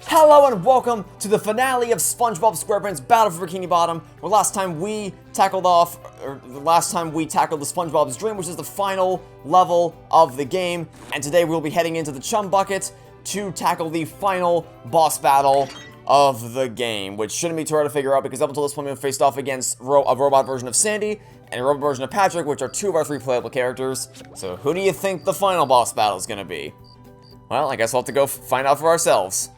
Hello and welcome to the finale of Spongebob Squarepants Battle for Bikini Bottom, where last time we tackled the SpongeBob's Dream, which is the final level of the game, and today we'll be heading into the Chum bucket to tackle the final boss battle of the game, which shouldn't be too hard to figure out because up until this point we've faced off against a robot version of Sandy and a robot version of Patrick, which are two of our three playable characters. So who do you think the final boss battle is going to be? Well, I guess we'll have to go find out for ourselves.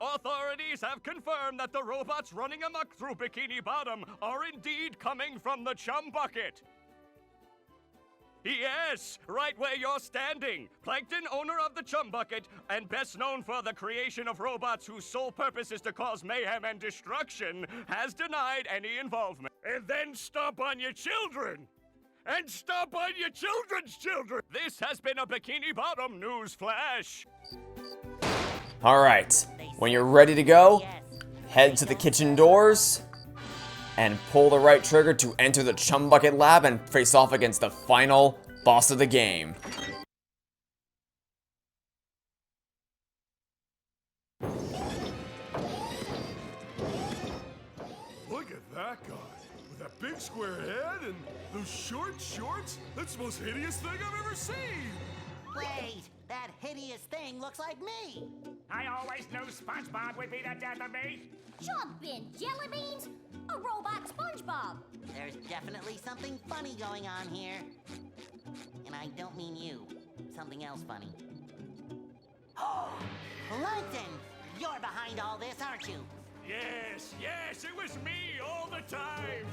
Authorities have confirmed that the robots running amok through Bikini Bottom are indeed coming from the Chum bucket. Yes, right where you're standing. Plankton, owner of the Chum bucket, and best known for the creation of robots whose sole purpose is to cause mayhem and destruction, has denied any involvement. And then stomp on your children! And stomp on your children's children! This has been a Bikini Bottom news flash. Alright, when you're ready to go, head to the kitchen doors and pull the right trigger to enter the Chum Bucket lab and face off against the final boss of the game. Look at that guy, with that big square head and those short shorts. That's the most hideous thing I've ever seen. Wait, that hideous thing looks like me. I always knew SpongeBob would be the death of me. Jumpin' jelly beans? A robot SpongeBob. There's definitely something funny going on here. And I don't mean you. Something else funny. Plankton! You're behind all this, aren't you? Yes, it was me all the time.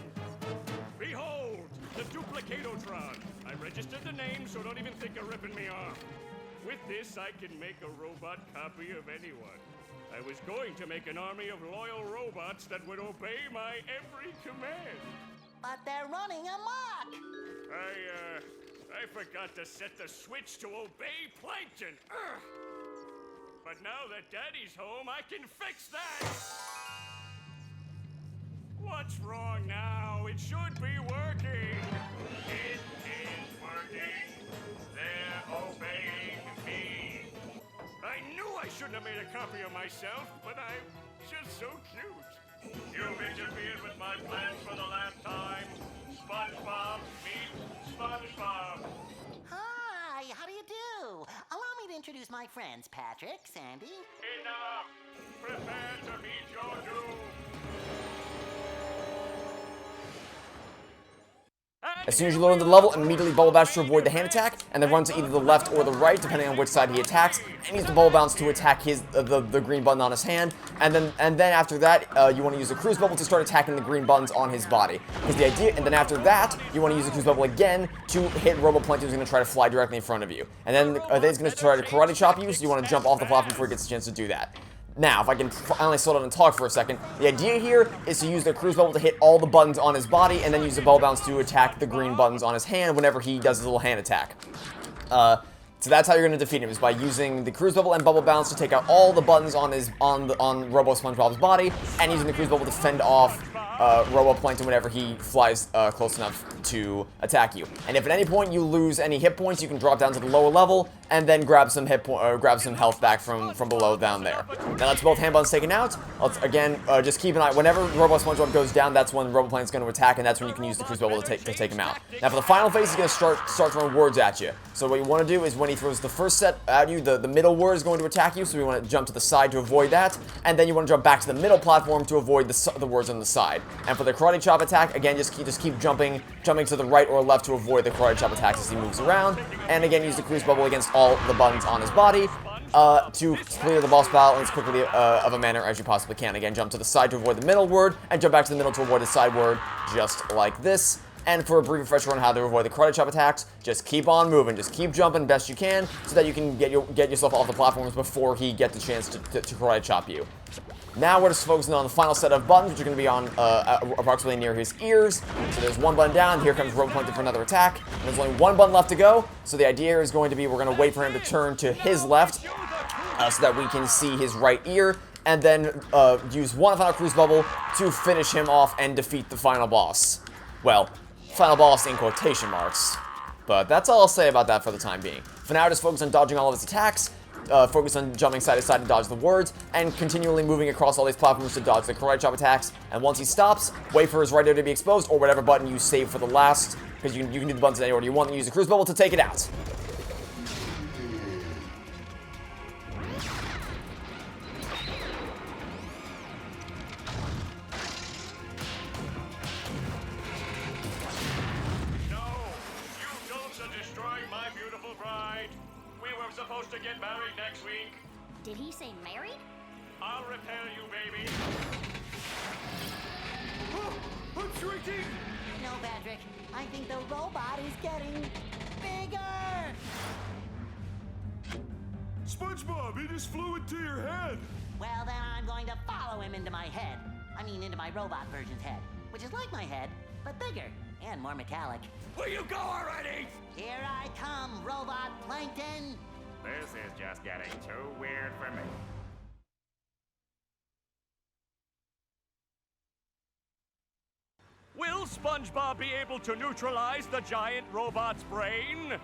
Behold, the Duplicatotron. I registered the name, so don't even think of ripping me off. With this, I can make a robot copy of anyone. I was going to make an army of loyal robots that would obey my every command. But they're running amok! I forgot to set the switch to obey Plankton. Ugh. But now that Daddy's home, I can fix that! What's wrong now? It should be working! It is working! They're obeying me! I knew I shouldn't have made a copy of myself, but I'm just so cute! You've interfered with my plans for the last time! SpongeBob meet SpongeBob! Hi, how do you do? Allow me to introduce my friends, Patrick, Sandy. Enough! Prepare to meet your doom! As soon as you load into the level, immediately bubble bash to avoid the hand attack, and then run to either the left or the right, depending on which side he attacks, and use the bubble bounce to attack the green button on his hand, and then after that, you want to use the cruise bubble to start attacking the green buttons on his body. Because the idea, and then after that, you want to use the cruise bubble again to hit Plankton, who's going to try to fly directly in front of you. And then he's going to try to karate chop you, so you want to jump off the platform before he gets a chance to do that. Now, if I can finally slow down and talk for a second, the idea here is to use the cruise bubble to hit all the buttons on his body, and then use the bubble bounce to attack the green buttons on his hand whenever he does his little hand attack. So that's how you're going to defeat him, is by using the cruise bubble and bubble bounce to take out all the buttons on Robo SpongeBob's body, and using the cruise bubble to fend off Robo Plankton whenever he flies close enough to attack you. And if at any point you lose any hit points, you can drop down to the lower level and then grab some health back from below down there. Now that's both hand buttons taken out. Again, just keep an eye. Whenever Robo SpongeBob goes down, that's when Robo Plankton's going to attack, and that's when you can use the cruise bubble to take him out. Now for the final phase, he's going to start throwing words at you. So what you want to do is when he throws the first set at you, the middle word is going to attack you, so we want to jump to the side to avoid that, and then you want to jump back to the middle platform to avoid the words on the side. And for the karate chop attack, again, just keep jumping to the right or left to avoid the karate chop attacks as he moves around, and again, use the cruise bubble against all the buttons on his body to clear the boss battle in as quickly of a manner as you possibly can. Again, jump to the side to avoid the middle word, and jump back to the middle to avoid the side word, just like this. And for a brief refresher on how to avoid the karate chop attacks, just keep on moving, just keep jumping best you can, so that you can get yourself off the platforms before he gets the chance to karate chop you. Now we're just focusing on the final set of buttons, which are going to be on approximately near his ears. So there's one button down, here comes Robo Plankton for another attack, and there's only one button left to go, so the idea is going to be we're going to wait for him to turn to his left, so that we can see his right ear, and then use one final cruise bubble to finish him off and defeat the final boss. Well, final boss in quotation marks. But that's all I'll say about that for the time being. For now, just focus on dodging all of his attacks, focus on jumping side to side to dodge the words, and continually moving across all these platforms to dodge the karate chop attacks. And once he stops, wait for his right ear to be exposed, or whatever button you save for the last, because you can do the buttons in any order you want, and use the cruise bubble to take it out. Supposed to get married next week. Did he say married? I'll repair you, baby. Oh, I'm shrinking! No, Patrick. I think the robot is getting bigger. SpongeBob, he just flew into your head. Well, then I'm going to follow him into my head. I mean, into my robot version's head, which is like my head, but bigger and more metallic. Will you go already? Here I come, robot Plankton. This is just getting too weird for me. Will SpongeBob be able to neutralize the giant robot's brain?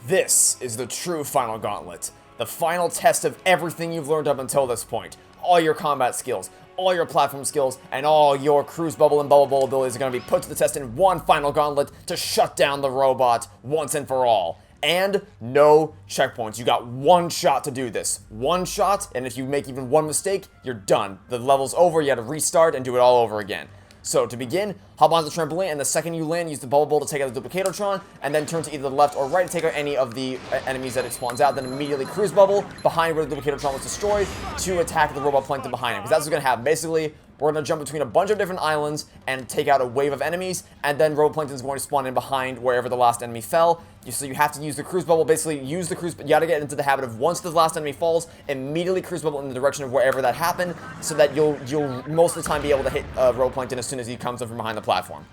This is the true final gauntlet. The final test of everything you've learned up until this point. All your combat skills, all your platform skills, and all your cruise bubble and bubble bowl abilities are going to be put to the test in one final gauntlet to shut down the robot once and for all. And no checkpoints. You got one shot to do this. One shot, and if you make even one mistake, you're done. The level's over, you gotta restart and do it all over again. So to begin, hop onto the trampoline, and the second you land, use the bubble bowl to take out the Duplicatotron, and then turn to either the left or right to take out any of the enemies that it spawns out, then immediately cruise bubble behind where the Duplicatotron was destroyed to attack the robot Plankton behind him, because that's what's going to happen. Basically, we're going to jump between a bunch of different islands and take out a wave of enemies, and then Robot Plankton is going to spawn in behind wherever the last enemy fell. So you have to use the cruise bubble, basically use the cruise, you got to get into the habit of once the last enemy falls, immediately cruise bubble in the direction of wherever that happened, so that you'll most of the time be able to hit Robot Plankton as soon as he comes up from behind the platform.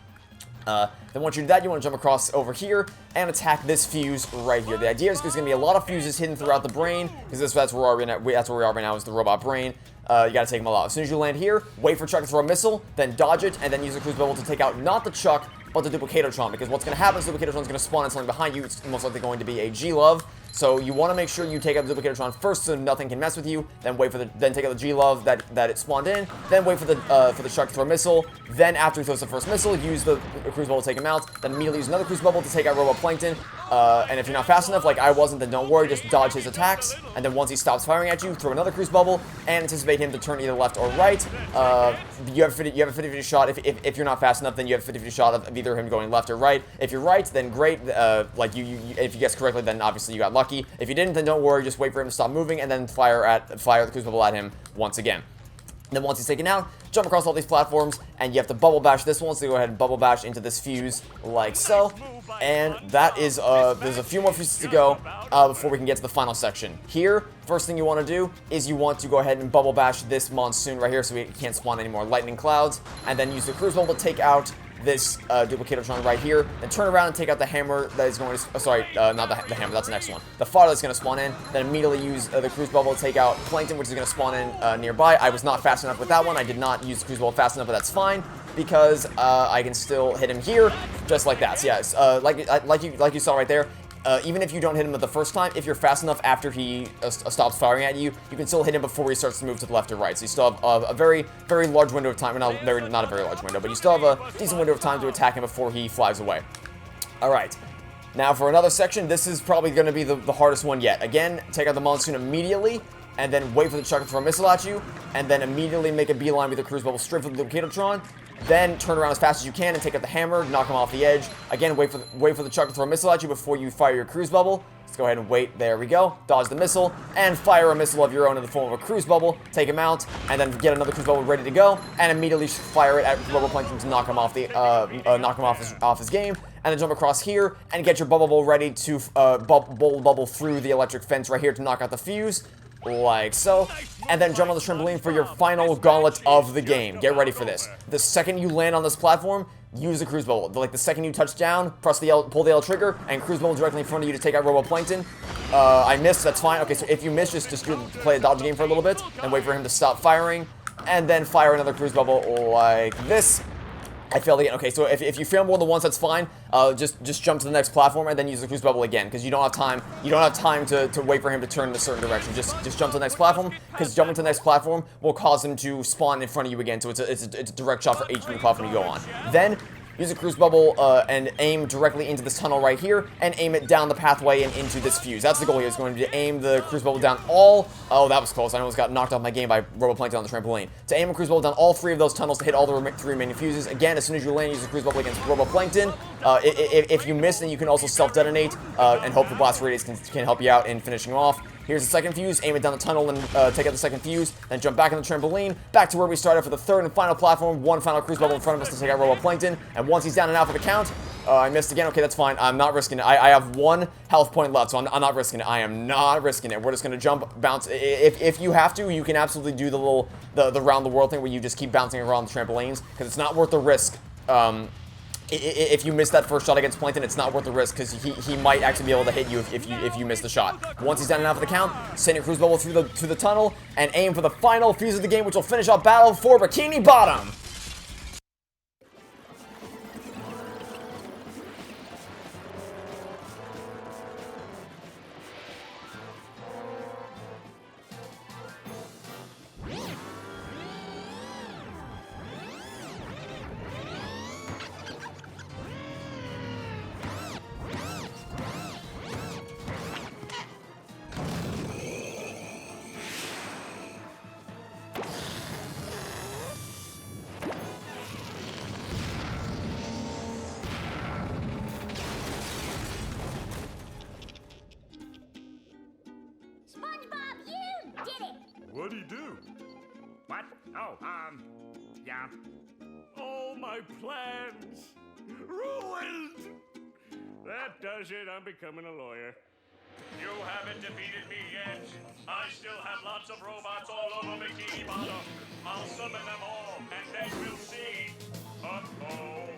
Then once you do that, you want to jump across over here and attack this fuse right here. The idea is there's going to be a lot of fuses hidden throughout the brain, because that's where we are right now, is the robot brain. You gotta take them all out. As soon as you land here, wait for Chuck to throw a missile, then dodge it, and then use the cruise bubble to take out not the Chuck, but the Duplicatotron, because what's gonna happen is the Duplicatotron is gonna spawn in something behind you. It's most likely going to be a G-Love. So you want to make sure you take out the Duplicatotron first, so nothing can mess with you. Then wait for then take out the G-Love that it spawned in. Then wait for the Chuck to throw a missile. Then after he throws the first missile, use the cruise bubble to take him out. Then immediately use another cruise bubble to take out Robot Plankton. And if you're not fast enough, like I wasn't, then don't worry, just dodge his attacks. And then once he stops firing at you, throw another cruise bubble and anticipate him to turn either left or right. You have a 50-50 shot. If you're not fast enough, then you have a 50-50 shot of either him going left or right. If you're right, then great. If you guess correctly, then obviously you got lucky. If you didn't, then don't worry, just wait for him to stop moving and then fire the cruise bubble at him once again. Then once he's taken out, jump across all these platforms, and you have to bubble bash this one, so you go ahead and bubble bash into this fuse like so. And that is, there's a few more fuses to go before we can get to the final section. Here, first thing you want to do is you want to go ahead and bubble bash this monsoon right here so we can't spawn any more lightning clouds, and then use the cruise bubble to take out this Duplicatotron right here, and turn around and take out the hammer that is going to, not the hammer, that's the next one. The fire that's going to spawn in, then immediately use the cruise bubble to take out Plankton, which is going to spawn in nearby. I was not fast enough with that one. I did not use the cruise bubble fast enough, but that's fine, because I can still hit him here, just like that. So yeah, like you saw right there, even if you don't hit him the first time, if you're fast enough after he stops firing at you, you can still hit him before he starts to move to the left or right. So you still have a very, very large window of time. Not a very large window, but you still have a decent window of time to attack him before he flies away. All right. Now for another section, this is probably going to be the hardest one yet. Again, take out the monsoon immediately, and then wait for the Chuck to throw a missile at you, and then immediately make a beeline with the cruise bubble straight for the Duplicatotron. Then turn around as fast as you can and take out the hammer, knock him off the edge. Again, wait for the Chuck to throw a missile at you before you fire your cruise bubble. Let's go ahead and wait. There we go. Dodge the missile and fire a missile of your own in the form of a cruise bubble. Take him out, and then get another cruise bubble ready to go, and immediately fire it at Robot Plankton to knock him off off his game. And then jump across here and get your bubble bowl ready to bubble through the electric fence right here to knock out the fuse. Like so, and then jump on the trampoline for your final gauntlet of the game. Get ready for this. The second you land on this platform, use the cruise bubble. Like the second you touch down, press the L, pull the L trigger, and cruise bubble directly in front of you to take out Robot Plankton. I missed, that's fine. Okay, so if you miss, just play a dodge game for a little bit, and wait for him to stop firing, and then fire another cruise bubble like this. I failed again. Okay, so if you fail more than once, that's fine. Just jump to the next platform and then use the cruise bubble again, because you don't have time. You don't have time to wait for him to turn in a certain direction. Just jump to the next platform, because jumping to the next platform will cause him to spawn in front of you again. So it's a direct shot for each new platform you go on. Then use a cruise bubble and aim directly into this tunnel right here, and aim it down the pathway and into this fuse. That's the goal here, is going to be to aim the cruise bubble down all... Oh, that was close. I almost got knocked off my game by Plankton on the trampoline. To aim a cruise bubble down all 3 of those tunnels to hit all the 3 remaining fuses. Again, as soon as you land, use the cruise bubble against Plankton. If you miss, then you can also self-detonate and hope the blast radius can help you out in finishing him off. Here's the second fuse, aim it down the tunnel and take out the second fuse, then jump back on the trampoline, back to where we started for the third and final platform, 1 final cruise bubble in front of us to take out Plankton, and once he's down and out for the count, I missed again, okay, that's fine, I'm not risking it, I have 1 health point left, so I'm not risking it, I am not risking it, we're just gonna jump, bounce, if you have to, you can absolutely do the round the world thing where you just keep bouncing around the trampolines, because it's not worth the risk. If you miss that first shot against Plankton, it's not worth the risk, because he might actually be able to hit you if you miss the shot. Once he's down and out for the count, send your cruise bubble through the tunnel and aim for the final fuse of the game, which will finish off battle for Bikini Bottom. SpongeBob, you did it! What'd he do? What? Oh, yeah. All my plans ruined. That does it. I'm becoming a lawyer. You haven't defeated me yet. I still have lots of robots all over Bikini Bottom. I'll summon them all, and then we'll see. Uh-oh.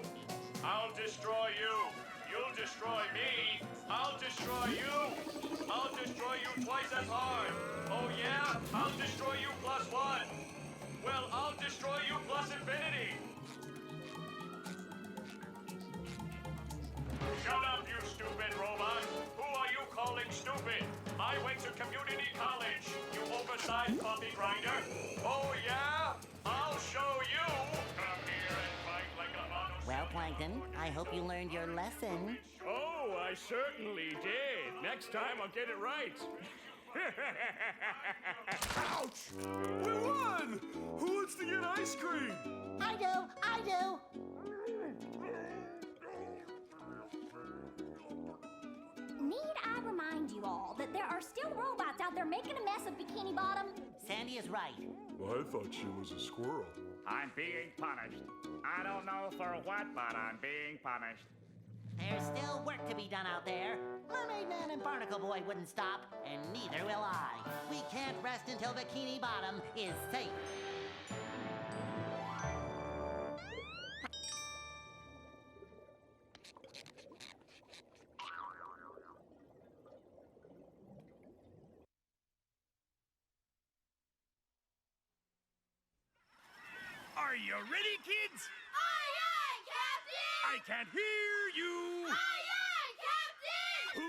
I'll destroy you. You'll destroy me. I'll destroy you. I'll destroy you twice as hard. Oh yeah? I'll destroy you +1. Well, I'll destroy you plus infinity. Shut up, you stupid robot. Who are you calling stupid? I went to community college, you oversized coffee grinder. Oh yeah? I'll show you. Come here and fight like a mono. Well, Plankton, I hope you learned your lesson. Oh, I certainly did. Next time I'll get it right. Ouch! We won! Who wants to get ice cream? I do. Need I remind you all that there are still robots out there making a mess of Bikini Bottom? Sandy is right. Well, I thought she was a squirrel. I'm being punished. I don't know for what, but I'm being punished. There's still work to be done out there. Mermaid Man and Barnacle Boy wouldn't stop, and neither will I. We can't rest until Bikini Bottom is safe. Are you ready, kids? Aye, aye, Captain! I can't hear you. Aye, aye, Captain!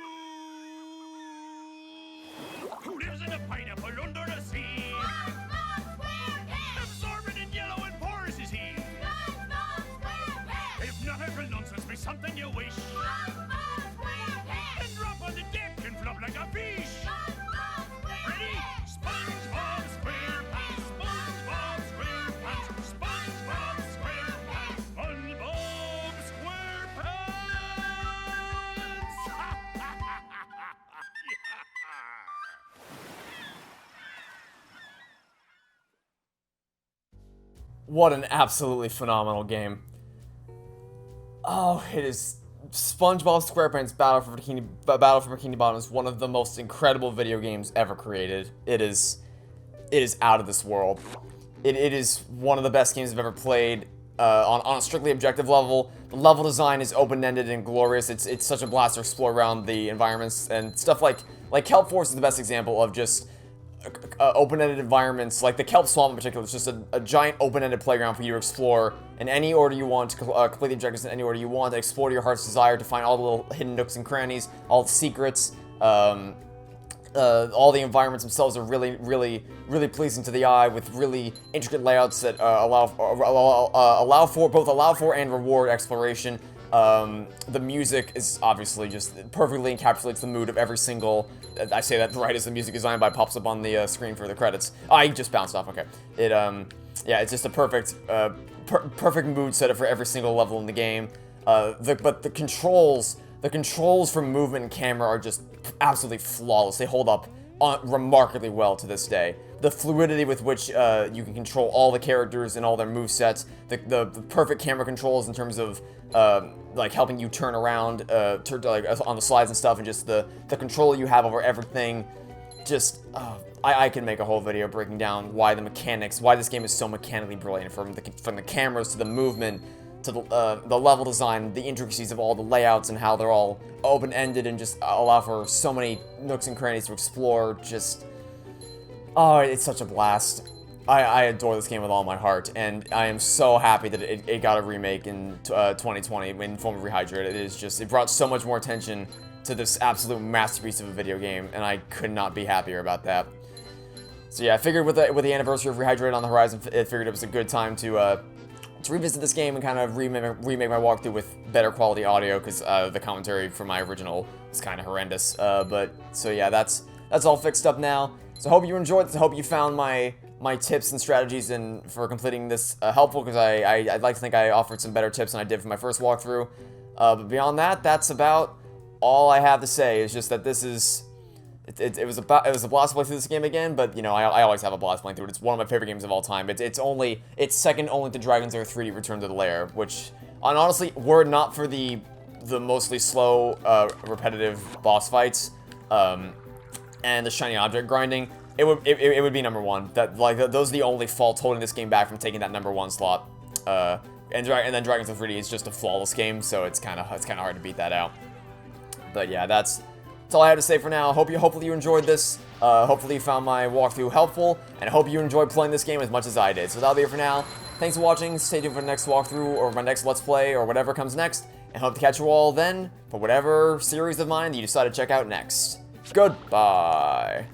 Who lives in a pineapple under the sea? SpongeBob Squarepants! Absorbent and yellow and porous is he. SpongeBob Squarepants! If nautical nonsense be something you wish, SpongeBob Squarepants! then drop on the deck and flop like a fish. SpongeBob Ready? Squarepants! SpongeBob SquarePants, SpongeBob SquarePants, SpongeBob SquarePants, SpongeBob SquarePants. What an absolutely phenomenal game. Oh, it is... SpongeBob Squarepants Battle for Bikini Bottom is one of the most incredible video games ever created. It is out of this world. It is one of the best games I've ever played on a strictly objective level. The level design is open-ended and glorious. It's such a blast to explore around the environments and stuff like Kelp Force is the best example of just open-ended environments, like the Kelp Swamp in particular. It's just a giant open-ended playground for you to explore in any order you want, to complete the objectives in any order you want, to explore to your heart's desire, to find all the little hidden nooks and crannies, all the secrets. All the environments themselves are really, really, really pleasing to the eye, with really intricate layouts that allow for and reward exploration. The music is obviously just perfectly encapsulates the mood of every single. I say that right as the music design by pops up on the screen for the credits. I just bounced off. Okay, yeah, it's just a perfect, perfect mood setter for every single level in the game. But the controls for movement and camera are just absolutely flawless. They hold up remarkably well to this day. The fluidity with which you can control all the characters and all their movesets, the perfect camera controls in terms of like helping you turn around like on the slides and stuff, and just the control you have over everything. Just I can make a whole video breaking down why this game is so mechanically brilliant, from the cameras to the movement to the level design, the intricacies of all the layouts, and how they're all open-ended and just allow for so many nooks and crannies to explore. Just, oh, it's such a blast. I adore this game with all my heart, and I am so happy that it got a remake in 2020 in form of Rehydrated. It brought so much more attention to this absolute masterpiece of a video game, and I could not be happier about that. So yeah, I figured with the anniversary of Rehydrated on the horizon, I figured it was a good time to revisit this game and kind of remake my walkthrough with better quality audio, because the commentary from my original was kind of horrendous. So yeah, that's all fixed up now. So I hope you enjoyed this. I hope you found my tips and strategies for completing this helpful, because I'd like to think I offered some better tips than I did for my first walkthrough. But beyond that, that's about all I have to say. Is just that this is. It was a blast to play through this game again, but you know, I always have a blast playing through it. It's one of my favorite games of all time. It's second only to Dragon's Lair 3D Return to the Lair, which, and honestly, were it not for the mostly slow, repetitive boss fights, and the shiny object grinding, it would be number one. Those are the only faults holding this game back from taking that number one slot. And then Dragon's Lair 3D is just a flawless game, so it's kind of hard to beat that out. But yeah, that's all I have to say for now. Hopefully you enjoyed this. Hopefully you found my walkthrough helpful, and I hope you enjoyed playing this game as much as I did. So that'll be it for now. Thanks for watching. Stay tuned for the next walkthrough, or my next Let's Play, or whatever comes next, and hope to catch you all then for whatever series of mine that you decide to check out next. Goodbye.